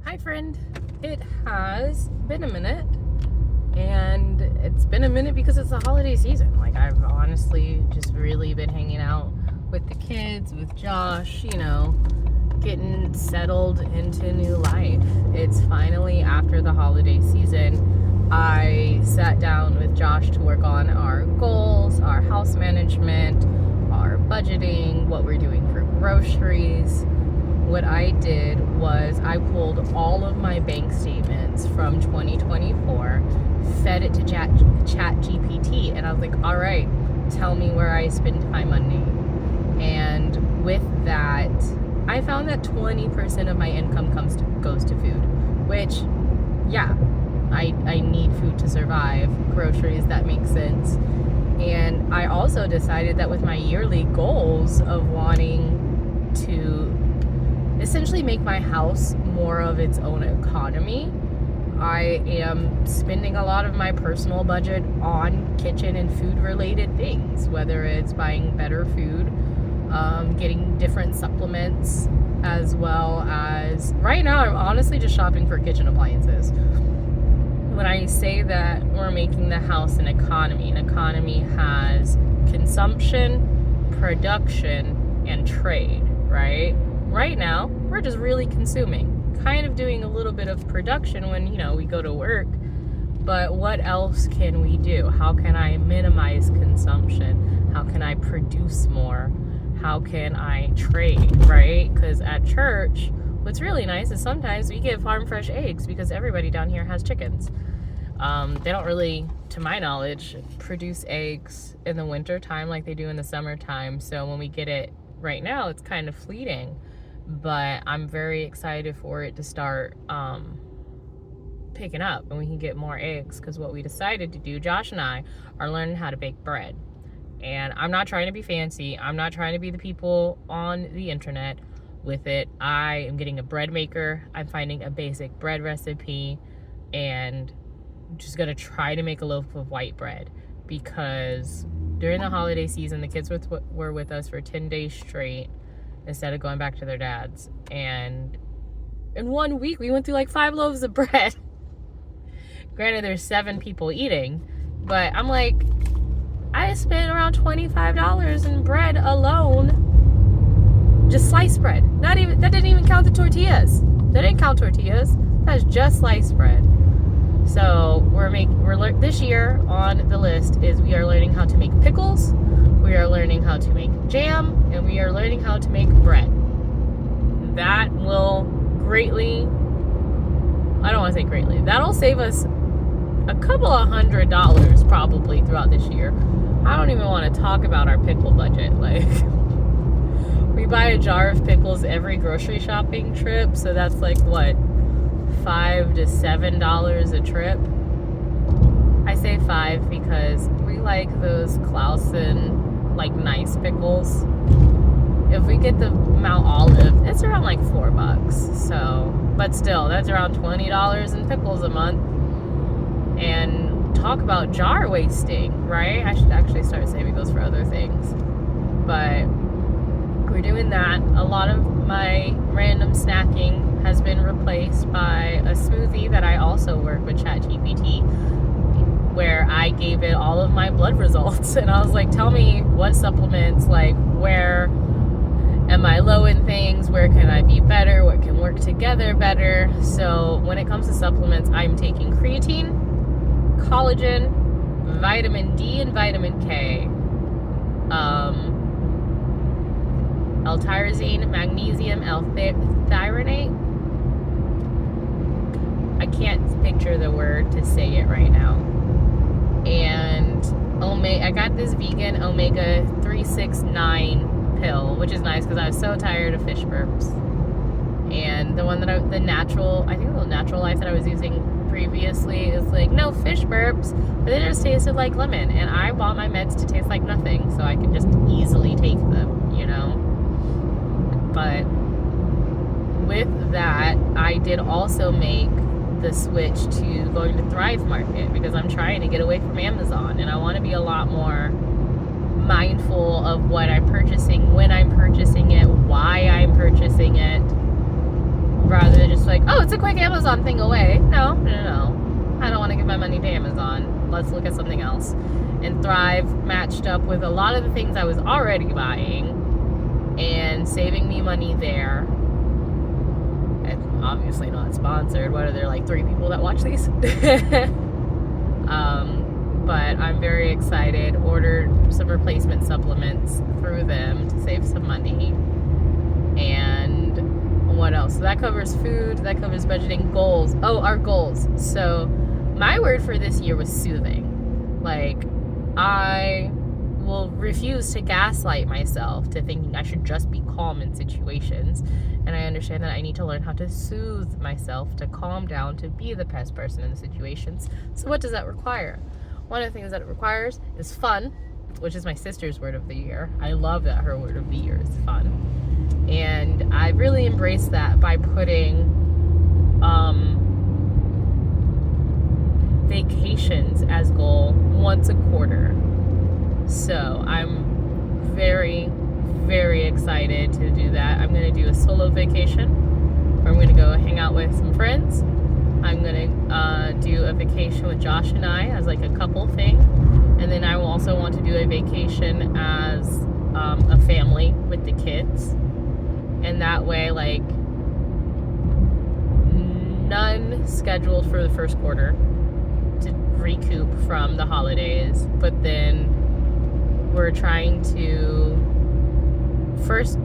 Hi friend, it has been a minute, and it's been a minute because it's the holiday season. Like, I've honestly just really been hanging out with the kids, with Josh, getting settled into new life. It's finally after the holiday season. I sat down with Josh to work on our goals, our house management, our budgeting, what we're doing for groceries. What I did was I pulled all of my bank statements from 2024, fed it to Chat GPT, and I was like, all right, tell me where I spend my money. And with that, I found that 20% of my income goes to food, which, yeah, I need food to survive. Groceries, that makes sense. And I also decided that with my yearly goals of wanting to essentially make my house more of its own economy, I am spending a lot of my personal budget on kitchen and food related things, whether it's buying better food, getting different supplements, as well as right now I'm honestly just shopping for kitchen appliances. When I say that we're making the house an economy has consumption, production, and trade, right? Right now, we're just really consuming, kind of doing a little bit of production when, we go to work. But what else can we do? How can I minimize consumption? How can I produce more? How can I trade, right? Because at church, what's really nice is sometimes we get farm fresh eggs because everybody down here has chickens. They don't really, to my knowledge, produce eggs in the winter time like they do in the summertime. So when we get it right now, it's kind of fleeting. But I'm very excited for it to start picking up and we can get more eggs, because what we decided to do, Josh and I, are learning how to bake bread. And I'm not trying to be fancy. I'm not trying to be the people on the internet with it. I am getting a bread maker. I'm finding a basic bread recipe and just going to try to make a loaf of white bread, because during the holiday season, the kids were with us for 10 days straight instead of going back to their dads. And in 1 week, we went through like 5 loaves of bread. Granted, there's 7 people eating, but I'm like, I spent around $25 in bread alone. Just sliced bread. That didn't even count the tortillas. That didn't count tortillas. That's just sliced bread. So this year on the list is we are learning how to make pickles, we are learning how to make jam, and we are learning how to make bread. That will that'll save us a couple of $100 probably throughout this year. I don't even want to talk about our pickle budget. Like, we buy a jar of pickles every grocery shopping trip, so that's like what, $5 to $7 a trip. I say 5 because we like those Clausen, like, nice pickles. If we get the Mount Olive, it's around like $4. So, but still, that's around $20 in pickles a month. And talk about jar wasting, right? I should actually start saving those for other things. But we're doing that. A lot of my random snacking has been replaced by a smoothie that I also work with ChatGPT, where I gave it all of my blood results. And I was like, tell me what supplements, like, where am I low in things? Where can I be better? What can work together better? So when it comes to supplements, I'm taking creatine, collagen, vitamin D and vitamin K, L-tyrosine, magnesium, L-threonate. I can't picture the word to say it right now. And I got this vegan omega 369 pill, which is nice because I was so tired of fish burps. And the one that the natural life that I was using previously is like, no fish burps, but it just tasted like lemon. And I want my meds to taste like nothing, so I can just easily take them, But with that, I did also make the switch to going to Thrive Market, because I'm trying to get away from Amazon and I want to be a lot more mindful of what I'm purchasing, when I'm purchasing it, why I'm purchasing it, rather than just like, oh, it's a quick Amazon thing away. No. I don't want to give my money to Amazon. Let's look at something else. And Thrive matched up with a lot of the things I was already buying and saving me money there. And obviously not sponsored. What are there, like 3 people that watch these? But I'm very excited. Ordered some replacement supplements through them to save some money. And what else? So that covers food, that covers budgeting. Goals. Oh, our goals. So my word for this year was soothing. Like, I will refuse to gaslight myself to thinking I should just be calm in situations. And I understand that I need to learn how to soothe myself, to calm down, to be the best person in the situations. So what does that require? One of the things that it requires is fun, which is my sister's word of the year. I love that her word of the year is fun. And I really embraced that by putting vacations as goal once a quarter. So I'm very, very excited to do that. I'm going to do a solo vacation where I'm going to go hang out with some friends. I'm going to do a vacation with Josh and I as like a couple thing. And then I will also want to do a vacation as a family with the kids. And that way, like, none scheduled for the first quarter to recoup from the holidays. But then we're trying to, first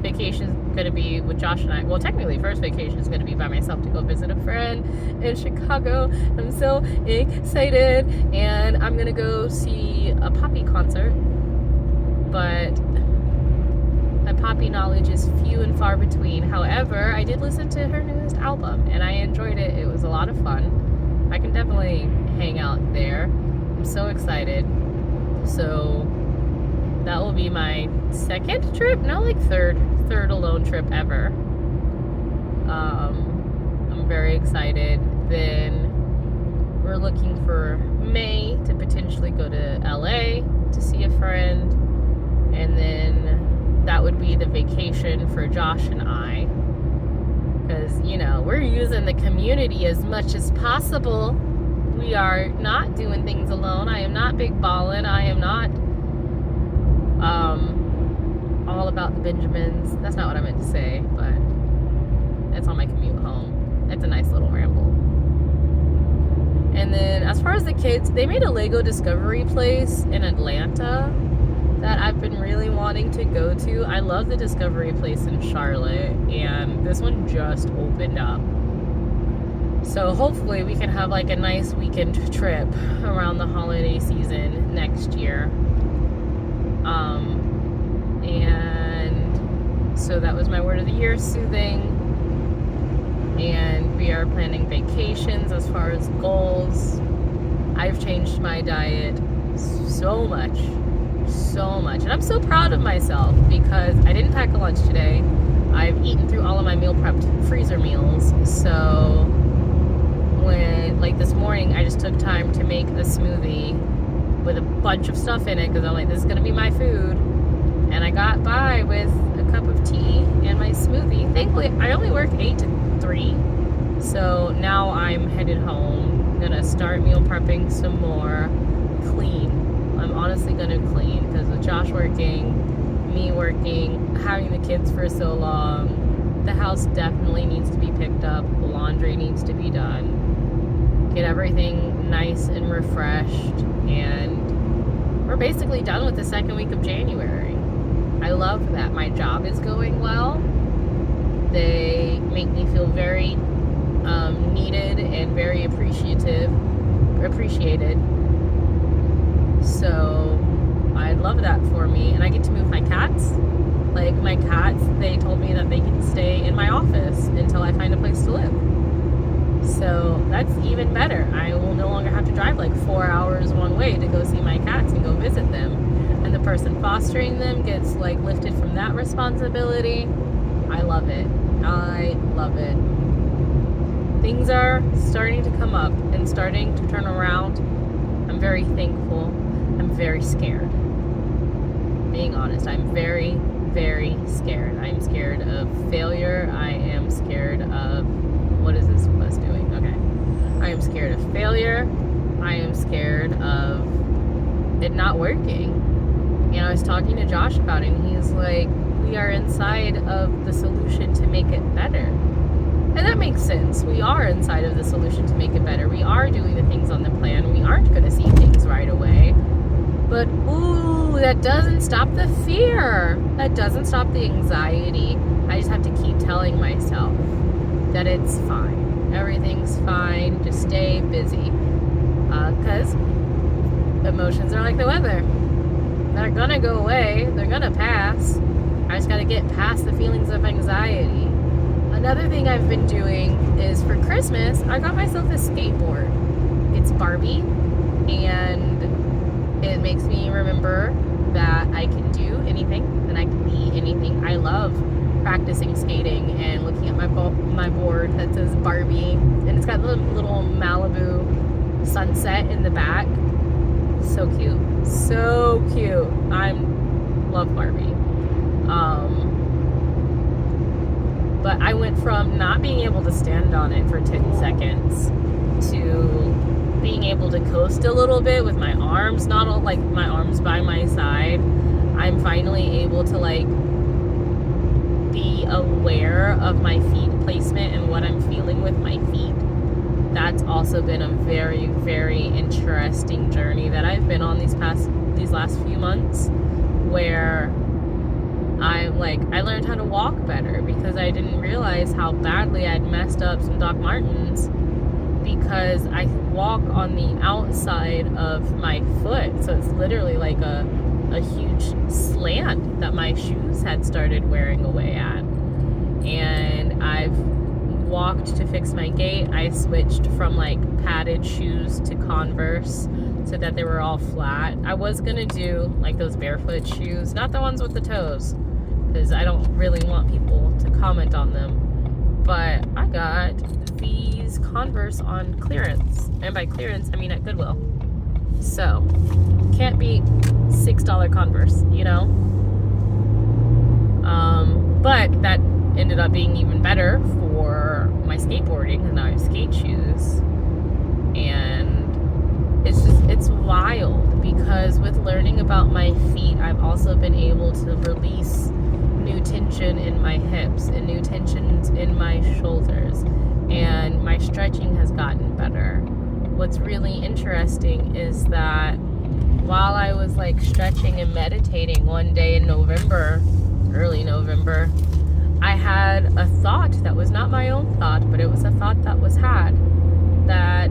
vacation is going to be with Josh and I. Well, technically, first vacation is going to be by myself to go visit a friend in Chicago. I'm so excited. And I'm going to go see a Poppy concert. But my Poppy knowledge is few and far between. However, I did listen to her newest album, and I enjoyed it. It was a lot of fun. I can definitely hang out there. I'm so excited. So that will be my second trip, no, like third alone trip ever. I'm very excited. Then we're looking for May to potentially go to LA to see a friend, and then that would be the vacation for Josh and I, because, you know, we're using the community as much as possible. We are not doing things alone. I am not big ballin'. I am not all about the Benjamins. That's not what I meant to say, but it's on my commute home. It's a nice little ramble. And then as far as the kids, they made a Lego Discovery place in Atlanta that I've been really wanting to go to. I love the Discovery place in Charlotte, and this one just opened up. So hopefully we can have like a nice weekend trip around the holiday season next year. And so that was my word of the year, soothing. And we are planning vacations as far as goals. I've changed my diet so much. And I'm so proud of myself because I didn't pack a lunch today. I've eaten through all of my meal prepped freezer meals. So when, like this morning, I just took time to make a smoothie with a bunch of stuff in it because I'm like, this is going to be my food. And I got by with a cup of tea and my smoothie. Thankfully, I only work 8 to 3. So now I'm headed home. I'm going to start meal prepping some more. Clean. I'm honestly going to clean because with Josh working, me working, having the kids for so long, the house definitely needs to be picked up. Laundry needs to be done. Get everything nice and refreshed. And we're basically done with the second week of January. I love that my job is going well. They make me feel very needed and very appreciated. So I love that for me. And I get to move my cats. Like my cats, they told me that they can stay in my office until I find a place to live. So that's even better. I will no longer have to drive like 4 hours one way to go see my cats and go visit them. And the person fostering them gets like lifted from that responsibility. I love it. I love it. Things are starting to come up and starting to turn around. I'm very thankful. I'm very scared. Being honest, I'm very, very scared. I'm scared of failure. I am scared of, what is this bus doing? Okay. I am scared of failure. I am scared of it not working. I was talking to Josh about it, and he's like, we are inside of the solution to make it better. And that makes sense. We are inside of the solution to make it better. We are doing the things on the plan. We aren't going to see things right away. But, ooh, that doesn't stop the fear. That doesn't stop the anxiety. I just have to keep telling myself that it's fine. Everything's fine. Just stay busy. Because emotions are like the weather. They're going to go away. They're going to pass. I just got to get past the feelings of anxiety. Another thing I've been doing is for Christmas, I got myself a skateboard. It's Barbie, and it makes me remember that I can do anything, and I can be anything. I love practicing skating and looking at my board that says Barbie, and it's got the little Malibu sunset in the back. So cute. So cute. I love Barbie. But I went from not being able to stand on it for 10 seconds to being able to coast a little bit with my arms, not all, like my arms by my side. I'm finally able to like be aware of my feet placement and what I'm feeling with my feet. That's also been a very, very interesting journey that I've been on these last few months, where I learned how to walk better because I didn't realize how badly I'd messed up some Doc Martens, because I walk on the outside of my foot. So it's literally like a huge slant that my shoes had started wearing away at. And I've walked to fix my gait. I switched from like padded shoes to Converse so that they were all flat. I was gonna do like those barefoot shoes, not the ones with the toes, because I don't really want people to comment on them. But I got these Converse on clearance, and by clearance I mean at Goodwill. So can't beat $6 Converse, but that ended up being even better for my skateboarding, and now I have skate shoes. And it's wild, because with learning about my feet, I've also been able to release new tension in my hips and new tensions in my shoulders, and my stretching has gotten better. What's really interesting is that while I was like stretching and meditating one day in November, early November, I had a thought that was not my own thought, but it was a thought that was had, that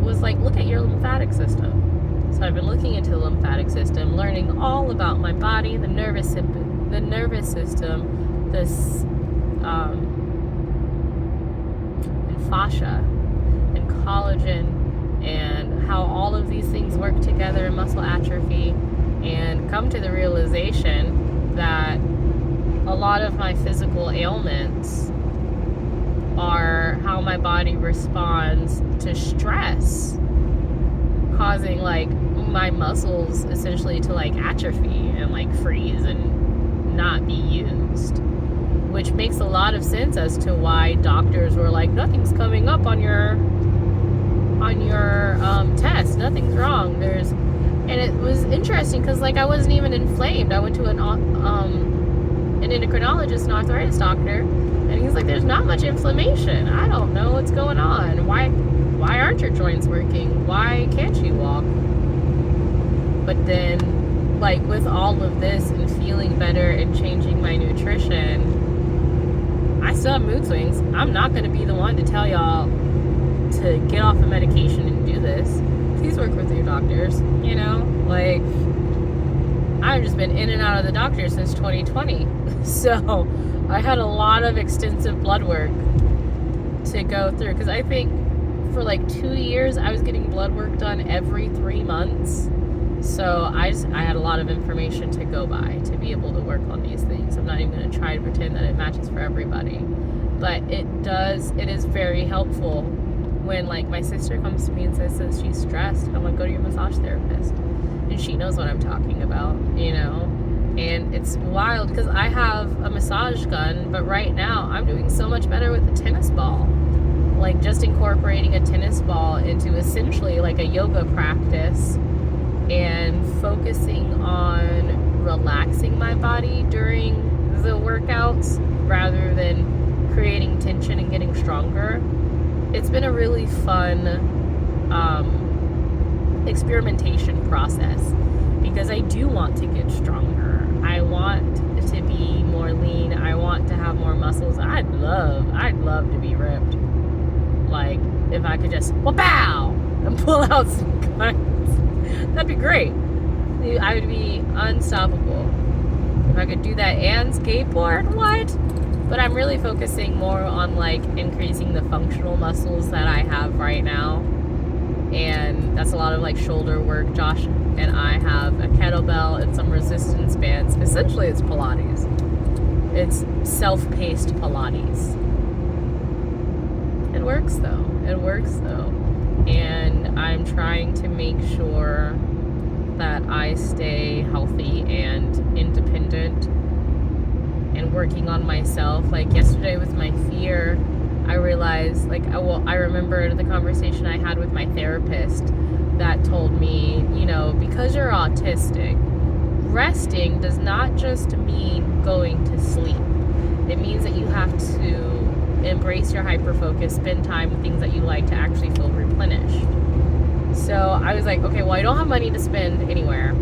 was like, look at your lymphatic system. So I've been looking into the lymphatic system, learning all about my body, the nervous system, this and fascia and collagen, and how all of these things work together in muscle atrophy, and come to the realization that a lot of my physical ailments are how my body responds to stress, causing like my muscles essentially to like atrophy and like freeze and not be used, which makes a lot of sense as to why doctors were like, nothing's coming up on your test, nothing's wrong. And it was interesting because like I wasn't even inflamed. I went to an endocrinologist, an arthritis doctor, and he's like, there's not much inflammation. I don't know what's going on. Why aren't your joints working? Why can't you walk? But then, like, with all of this and feeling better and changing my nutrition, I still have mood swings. I'm not going to be the one to tell y'all to get off of medication and do this. Please work with your doctors, like, I've just been in and out of the doctor since 2020. So I had a lot of extensive blood work to go through, because I think for like 2 years I was getting blood work done every 3 months. So I had a lot of information to go by to be able to work on these things. I'm not even going to try to pretend that it matches for everybody, but it is very helpful when like my sister comes to me and says that she's stressed. I'm like, go to your massage therapist, and she knows what I'm talking about, And it's wild because I have a massage gun, but right now I'm doing so much better with a tennis ball. Like just incorporating a tennis ball into essentially like a yoga practice and focusing on relaxing my body during the workouts rather than creating tension and getting stronger. It's been a really fun experimentation process because I do want to get stronger. I want to be more lean. I want to have more muscles. I'd love to be ripped. Like if I could just wow and pull out some guns, that'd be great. I would be unstoppable if I could do that and skateboard. What? But I'm really focusing more on like increasing the functional muscles that I have right now, and that's a lot of like shoulder work. Josh and I have a kettlebell and some resistance bands. Essentially it's Pilates. It's self-paced Pilates. It works though. And I'm trying to make sure that I stay healthy and independent and working on myself. Like yesterday with my fear, I realized, like, I remembered the conversation I had with my therapist that told me, you know, because you're autistic, resting does not just mean going to sleep. It means that you have to embrace your hyperfocus, spend time with things that you like to actually feel replenished. So I was like, okay, well, I don't have money to spend anywhere,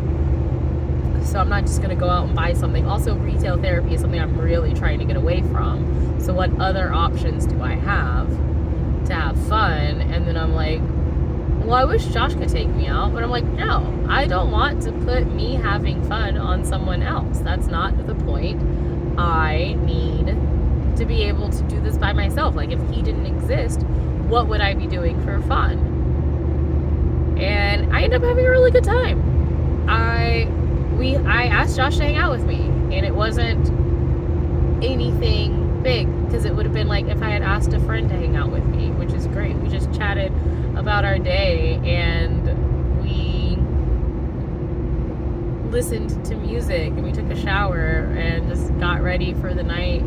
so I'm not just going to go out and buy something. Also, retail therapy is something I'm really trying to get away from. So what other options do I have to have fun? And then I'm like, well, I wish Josh could take me out, but I'm like, no, I don't want to put me having fun on someone else. That's not the point. I need to be able to do this by myself. Like if he didn't exist, what would I be doing for fun? And I ended up having a really good time. I asked Josh to hang out with me, and it wasn't anything big because it would have been like if I had asked a friend to hang out with me, which is great. We just chatted about our day and we listened to music and we took a shower and just got ready for the night.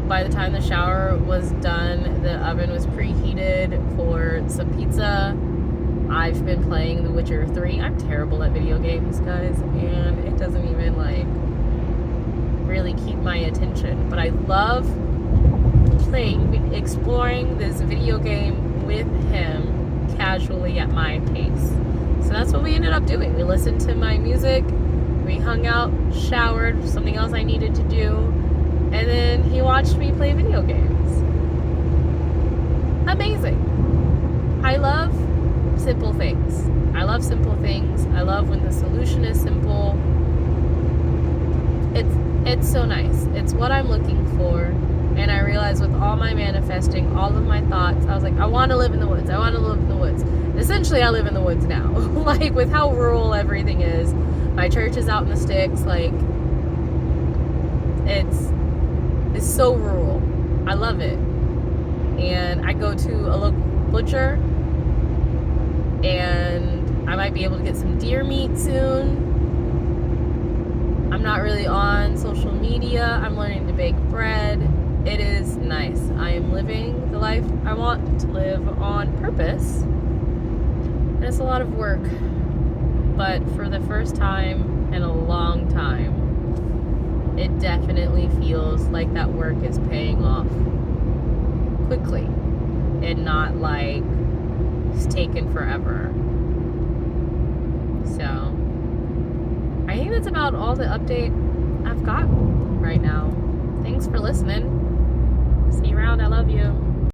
By the time the shower was done, the oven was preheated for some pizza. I've been playing The Witcher 3. I'm terrible at video games, guys, and it doesn't even like really keep my attention. But I love exploring this video game with him casually at my pace. So that's what we ended up doing. We listened to my music, we hung out, showered, something else I needed to do, and then he watched me play video games. Amazing. I love simple things. I love simple things. I love when the solution is simple. It's so nice. It's what I'm looking for. And I realized with all my manifesting, all of my thoughts, I was like, I want to live in the woods. I want to live in the woods. Essentially, I live in the woods now. Like with how rural everything is. My church is out in the sticks. Like it's so rural. I love it. And I go to a local butcher, and I might be able to get some deer meat soon. I'm not really on social media. I'm learning to bake bread. It is nice. I am living the life I want to live on purpose. And it's a lot of work. But for the first time in a long time, it definitely feels like that work is paying off quickly and not like it's taken forever. So I think that's about all the update I've got right now. Thanks for listening. See you around. I love you.